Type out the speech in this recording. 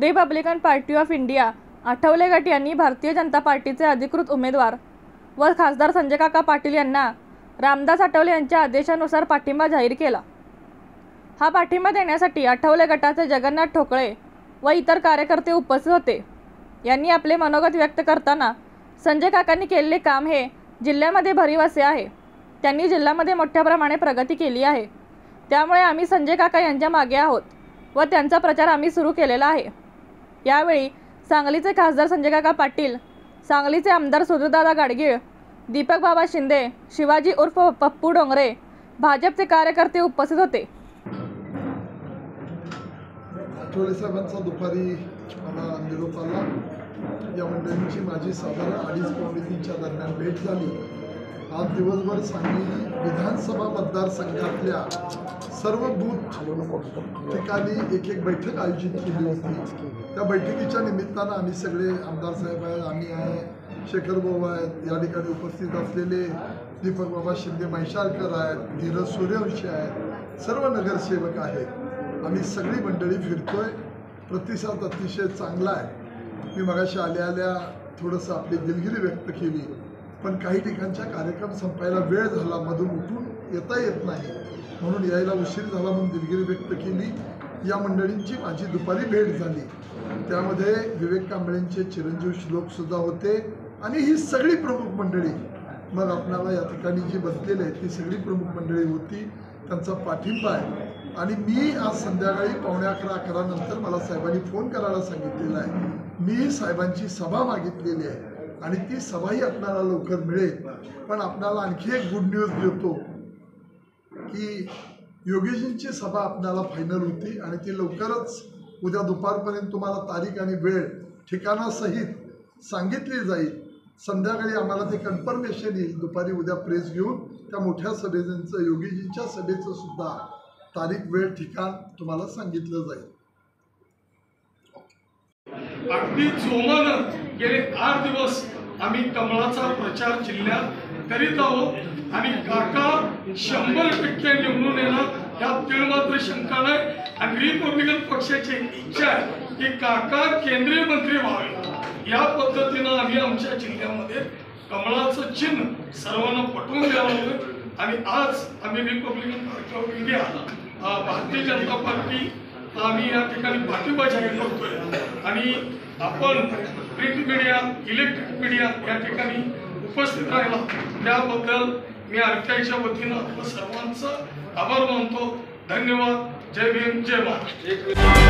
Republican party of India Athawale गट यांनी भारतीय जनता पार्टीचे अधिकृत उमेदवार व खासदार संजय काका पाटील यांना रामदास आठवले यांच्या आदेशानुसार पाठिंबा जाहीर केला। हा पाठिंबा देण्यासाठी आठवले गटाचे जगन्नाथ ठोकळे व इतर कार्यकर्ते उपस्थित होते। यांनी आपले मनोगत व्यक्त करताना संजय काकांनी केलेले काम हे जिल्ह्यामध्ये भरीव असे आहे। त्यांनी जिल्ह्यामध्ये मोठ्या प्रमाणे प्रगती केली आहे, त्यामुळे आम्ही संजय काका यांच्या मागे आहोत व त्यांचा प्रचार आम्ही सुरू केलेला आहे। यावेळी सांगलीचे खासदार संजय काका पाटील, सांगलीचे आमदार सुधीरदादा गाडगीळ, दीपक बाबा शिंदे, शिवाजी उर्फ पप्पू डोंगरे, भाजपचे कार्यकर्ते उपस्थित होते। आठवले साहेबांचा दुपारी मला निरोप आला। या मंडळींची माझी साधारण 2:30-3च्या दरम्यान भेट झाली। आज दिवसभर सांगली विधानसभा मतदारसंघातल्या सर्व बूथ ठिकाणी एक बैठक आयोजित केली होती। त्या बैठकीच्या निमित्तानं आम्ही सगळे आमदार साहेब आहेत, आम्ही आहे, शेखर भाऊ आहेत, या ठिकाणी उपस्थित असलेले दीपक बाबा शिंदे म्हैसाळकर आहेत, धीरज सूर्यवंशी आहेत, सर्व नगरसेवक आहेत। आम्ही सगळी मंडळी फिरतोय। प्रतिसाद अतिशय चांगला आहे। मी मगाशी आल्या थोडंसं आपली दिलगिरी व्यक्त केली, पण काही ठिकाणच्या कार्यक्रम संपायला वेळ झाला, मधून उठून येता येत नाही म्हणून यायला उशीर झाला म्हणून दिलगिरी व्यक्त केली। या मंडळींची माझी दुपारी भेट झाली। त्यामध्ये विवेक कांबळेंचे चिरंजीव श्लोकसुद्धा होते आणि ही सगळी प्रमुख मंडळी, मग आपणाला या ठिकाणी जी बसलेली आहे ती सगळी प्रमुख मंडळी होती। त्यांचा पाठिंबा आहे आणि मी आज संध्याकाळी 11:45 नंतर मला साहेबांनी फोन करायला सांगितलेला आहे। मी साहेबांची सभा मागितलेली आहे आणि ती सभाही आपल्याला लवकर मिळेल। पण आपल्याला आणखी एक गुड न्यूज देतो की योगेशजींची सभा आपल्याला फायनल होती आणि ती लवकरच उद्या दुपारपर्यंत तुम्हाला तारीख आणि वेळ ठिकाणासहित सांगितली जाईल। संध्याकाळी आम्हाला ते कन्फर्मेशन येईल। दुपारी उद्या प्रेस घेऊन त्या मोठ्या सभेचं, योगीजींच्या सभेचं सुद्धा तारीख, वेळ, ठिकाण तुम्हाला सांगितलं जाईल। अगदी जोमानं गेले 8 दिवस आम्ही कमळाचा प्रचार जिल्ह्यात करीत आहोत आणि काका 100% निवडून येणार यात तीळ मात्र शंका नाही। आणि रिपब्लिकन पक्षाची इच्छा आहे की काका केंद्रीय मंत्री व्हावे। या पद्धतीनं आम्ही आमच्या जिल्ह्यामध्ये कमळाचं चिन्ह सर्वांना पटवून द्यावं आणि आज आम्ही Republican party of India Bharatiya Janata party आम्ही या ठिकाणी पाठिंबा जाहीर करतोय आणि आपण प्रिंट मीडिया, इलेक्ट्रिक मीडिया या ठिकाणी उपस्थित राहिला त्याबद्दल मी आरटीआयच्या वतीनं आपलं सर्वांचं आभार मानतो। धन्यवाद। जय भीम, जय महाराष्ट्र।